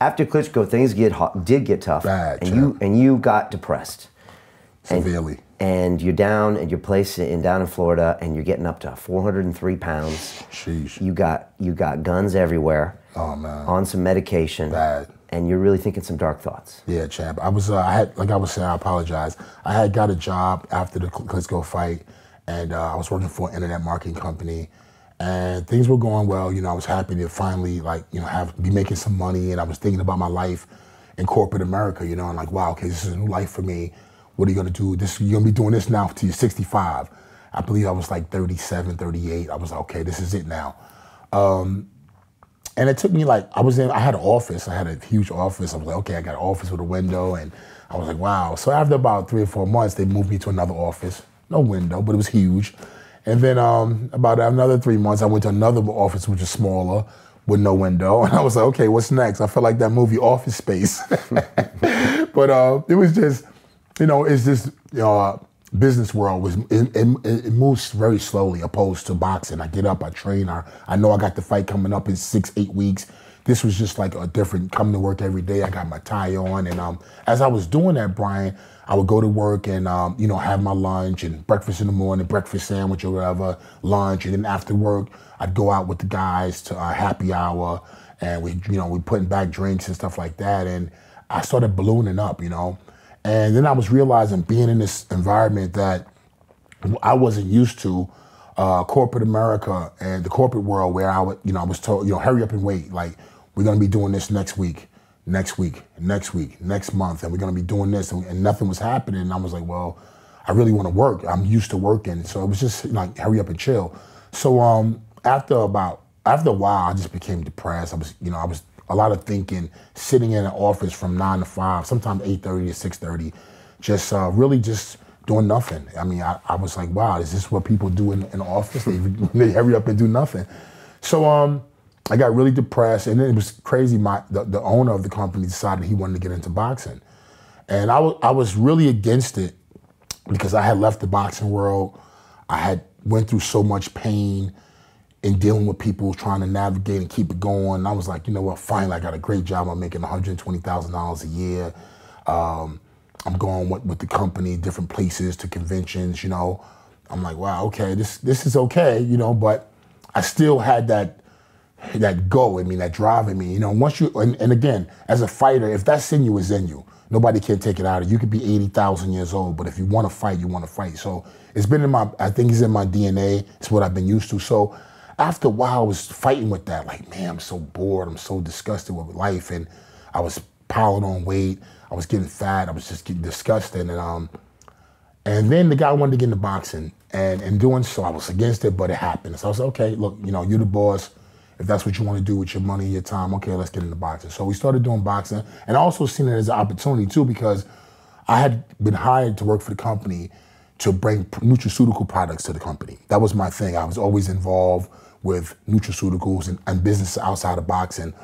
after Klitschko, things did get tough. Bad, and you got depressed. Severely. And you're down at your place down in Florida, and you're getting up to 403 pounds. Sheesh. You got guns everywhere. Oh man. On some medication. Bad. And you're really thinking some dark thoughts. Yeah, champ. I had, like I was saying, I apologize. I had got a job after the Klitschko fight, and I was working for an internet marketing company, and things were going well. You know, I was happy to finally, like, you know, be making some money, and I was thinking about my life in corporate America. You know, and like, wow, okay, this is a new life for me. What are you gonna do? You're gonna be doing this now till you're 65. I believe I was like 37, 38. I was like, okay, this is it now. And it took me like, I had an office. I had a huge office. I was like, okay, I got an office with a window. And I was like, wow. So after about 3 or 4 months, they moved me to another office. No window, but it was huge. And then about another 3 months, I went to another office, which is smaller, with no window. And I was like, okay, what's next? I felt like that movie Office Space. But it was just, you know, it's just, business world it moves very slowly opposed to boxing. I get up, I train, I know I got the fight coming up in 6-8 weeks. This was just like a different, coming to work every day. I got my tie on, and as I was doing that, Brian, I would go to work and have my lunch and breakfast in the morning, breakfast sandwich or whatever, lunch, and then after work I'd go out with the guys to our happy hour, and we putting back drinks and stuff like that, and I started ballooning up, And then I was realizing, being in this environment that I wasn't used to, corporate America and the corporate world, where I was told, hurry up and wait. Like, we're gonna be doing this next week, next month, and we're gonna be doing this, and nothing was happening. And I was like, well, I really want to work. I'm used to working, so it was just like, hurry up and chill. So after a while, I just became depressed. I was a lot of thinking, sitting in an office from 9 to 5, sometimes 8:30 to 6:30, just really just doing nothing. I mean, I was like, wow, is this what people do in the office? They hurry up and do nothing. So I got really depressed, and then it was crazy. The owner of the company decided he wanted to get into boxing. And I was really against it, because I had left the boxing world. I had went through so much pain in dealing with people trying to navigate and keep it going. And I was like, you know what, finally I got a great job. I'm making $120,000 a year. I'm going with the company, different places, to conventions, I'm like, wow, okay, this is okay, but I still had that go in me, that drive in me, once you, and again, as a fighter, if that's in you, it's in you. Nobody can take it out of you. You could be 80,000 years old, but if you want to fight, you want to fight. So it's been I think it's in my DNA. It's what I've been used to. So after a while, I was fighting with that. Like, man, I'm so bored. I'm so disgusted with life. And I was piling on weight. I was getting fat. I was just getting disgusted. And then the guy wanted to get into boxing. And in doing so, I was against it, but it happened. So I was like, okay, look, you're the boss. If that's what you want to do with your money, your time, okay, let's get into boxing. So we started doing boxing. And I also seen it as an opportunity, too, because I had been hired to work for the company to bring nutraceutical products to the company. That was my thing. I was always involved with nutraceuticals and business outside of boxing.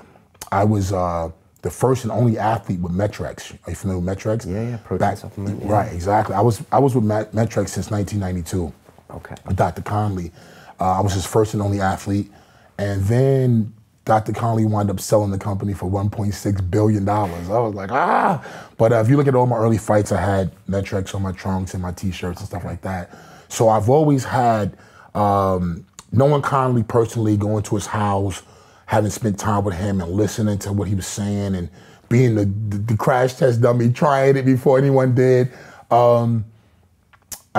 I was the first and only athlete with Metrex. Are you familiar with Metrex? Yeah, protein supplement. Yeah. Right, exactly. I was with Metrex since 1992. Okay. With Dr. Conley. I was his first and only athlete. And then Dr. Conley wound up selling the company for $1.6 billion. I was like, ah! But if you look at all my early fights, I had Metrex on my trunks and my t-shirts and stuff like that. So I've always had, knowing Conley personally, going to his house, having spent time with him and listening to what he was saying, and being the crash test dummy, trying it before anyone did, I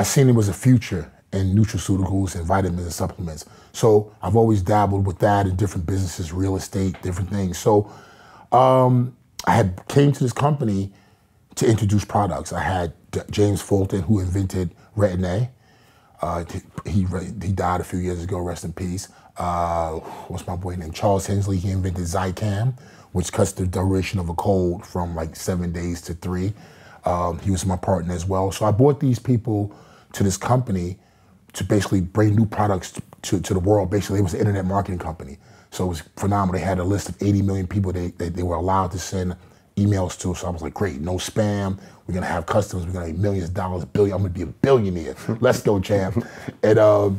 seen it was a future in nutraceuticals and vitamins and supplements. So I've always dabbled with that in different businesses, real estate, different things. So I came to this company to introduce products. I had James Fulton, who invented Retin-A. He died a few years ago, rest in peace. What's my boy name? Charles Hensley, he invented Zicam, which cuts the duration of a cold from like 7 days to 3. He was my partner as well. So I brought these people to this company to basically bring new products to the world. Basically, it was an internet marketing company. So it was phenomenal. They had a list of 80 million people they were allowed to send emails to. So I was like, great, no spam. We're gonna have customers. We're gonna make millions of dollars, billion. I'm gonna be a billionaire. Let's go, champ. And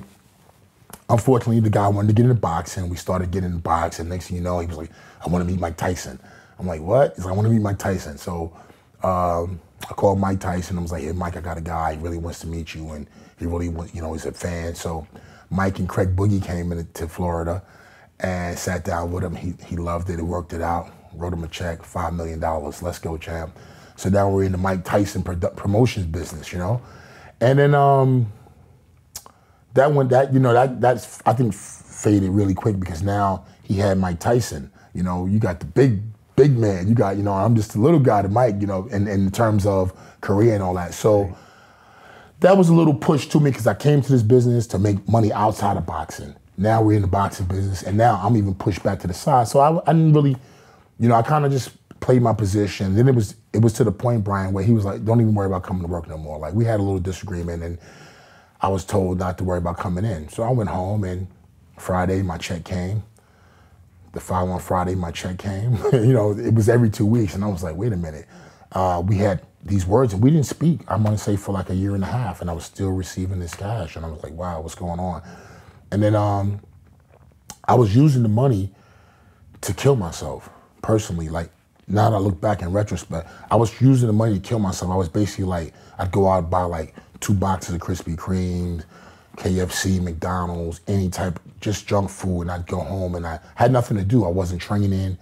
unfortunately, the guy wanted to get in the boxing. We started getting in the boxing. Next thing you know, he was like, I want to meet Mike Tyson. I'm like, what? He's like, I want to meet Mike Tyson. So I called Mike Tyson. I was like, hey, Mike, I got a guy. He really wants to meet you. And he really wants, you know, he's a fan. So Mike and Craig Boogie came into Florida and sat down with him. He loved it. He worked it out. Wrote him a check, $5 million. Let's go, champ. So now we're in the Mike Tyson promotions business, you know? And then that's I think faded really quick because now he had Mike Tyson. You know, you got the big man. You got, you know, I'm just a little guy to Mike, you know, in terms of career and all that. So that was a little push to me because I came to this business to make money outside of boxing. Now we're in the boxing business, and now I'm even pushed back to the side. So I didn't really, you know, I kind of just played my position. Then it was to the point, Brian, where he was like, don't even worry about coming to work no more. Like, we had a little disagreement, and I was told not to worry about coming in. So I went home, and Friday, my check came. The following Friday, my check came. You know, it was every 2 weeks, and I was like, wait a minute. We had these words, and we didn't speak, I'm gonna say, for like a year and a half, and I was still receiving this cash, and I was like, wow, what's going on? And then I was using the money to kill myself, personally. Like, now that I look back in retrospect, I was using the money to kill myself. I was basically like, I'd go out and buy like 2 boxes of Krispy Kremes, KFC, McDonald's, any type, just junk food, and I'd go home, and I had nothing to do. I wasn't training.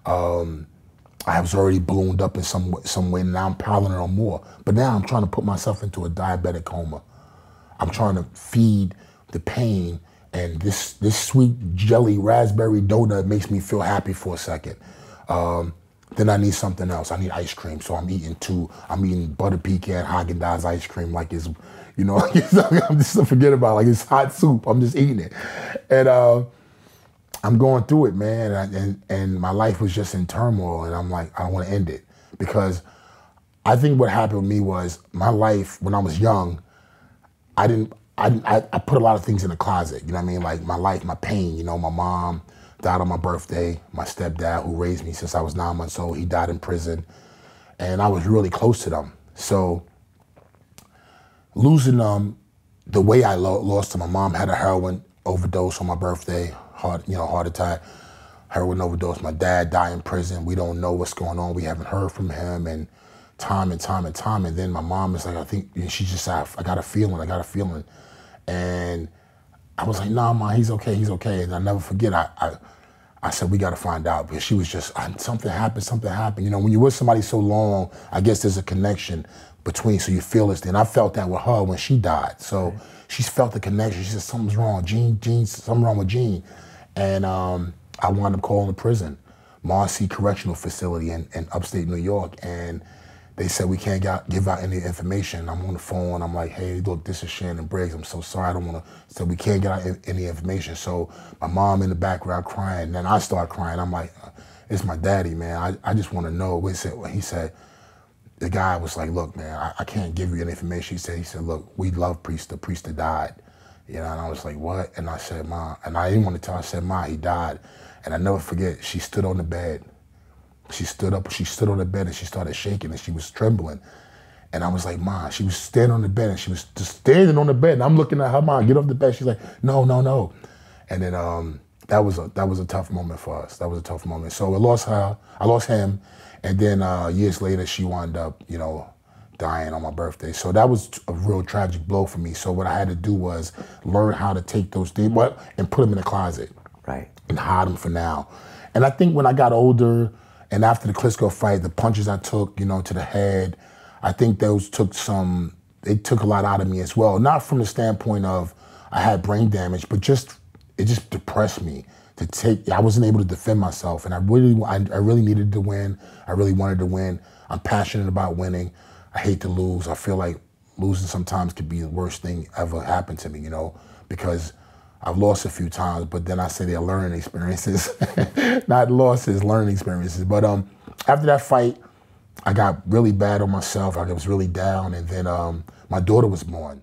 I was already ballooned up in some way, and now I'm piling it on more. But now I'm trying to put myself into a diabetic coma. I'm trying to feed the pain, and this sweet jelly raspberry donut makes me feel happy for a second. Then I need something else. I need ice cream, so I'm eating butter pecan Haagen-Dazs ice cream like it's, you know, I'm just forget about it, like it's hot soup. I'm just eating it, and I'm going through it, man, and my life was just in turmoil, and I'm like, I want to end it, because I think what happened with me was my life when I was young, I put a lot of things in the closet, you know what I mean? Like my life, my pain, you know, my mom died on my birthday. My stepdad, who raised me since I was 9 months old, he died in prison, and I was really close to them. So losing them, the way I lost them, my mom had a heroin overdose on my birthday, heart attack, heroin overdose. My dad died in prison. We don't know what's going on. We haven't heard from him, and time. And then my mom is like, I think, she just said, I got a feeling. And I was like, nah, Ma, he's okay. And I never forget, I said, we got to find out, because she was just, something happened. You know, when you're with somebody so long, I guess there's a connection between, so you feel this. And I felt that with her when she died. So she's felt the connection. She said, something's wrong, Gene, something wrong with Gene. And I wound up calling the prison, Marcy Correctional Facility in upstate New York. And they said, we can't give out any information. I'm on the phone. I'm like, hey, look, this is Shannon Briggs. I'm so sorry. I don't want to. So we can't get out any information. So my mom in the background crying. And then I start crying. I'm like, it's my daddy, man. I just want to know. He said, the guy was like, look, man, I can't give you any information. He said, look, we love the priest that died. You know, and I was like, what? And I said, Ma, and I didn't want to tell her. I said, Ma, he died. And I never forget, she stood on the bed. She stood on the bed, and she started shaking, and she was trembling. And I was like, Ma, she was standing on the bed, and she was just standing on the bed, and I'm looking at her, Ma, get off the bed. She's like, no. And then that was a tough moment for us. That was a tough moment. So I lost her, I lost him, and then years later, she wound up, you know, dying on my birthday. So that was a real tragic blow for me. So what I had to do was learn how to take those things, and put them in the closet. Right. And hide them for now. And I think when I got older, and after the KLITSCHKO fight, the punches I took, you know, to the head, I think those took a lot out of me as well. Not from the standpoint of I had brain damage, but it just depressed me I wasn't able to defend myself, and I really needed to win. I really wanted to win. I'm passionate about winning. I hate to lose. I feel like losing sometimes could be the worst thing ever happened to me, you know, because I've lost a few times, but then I say they're learning experiences, not losses, learning experiences. But after that fight, I got really bad on myself. I was really down, and then my daughter was born.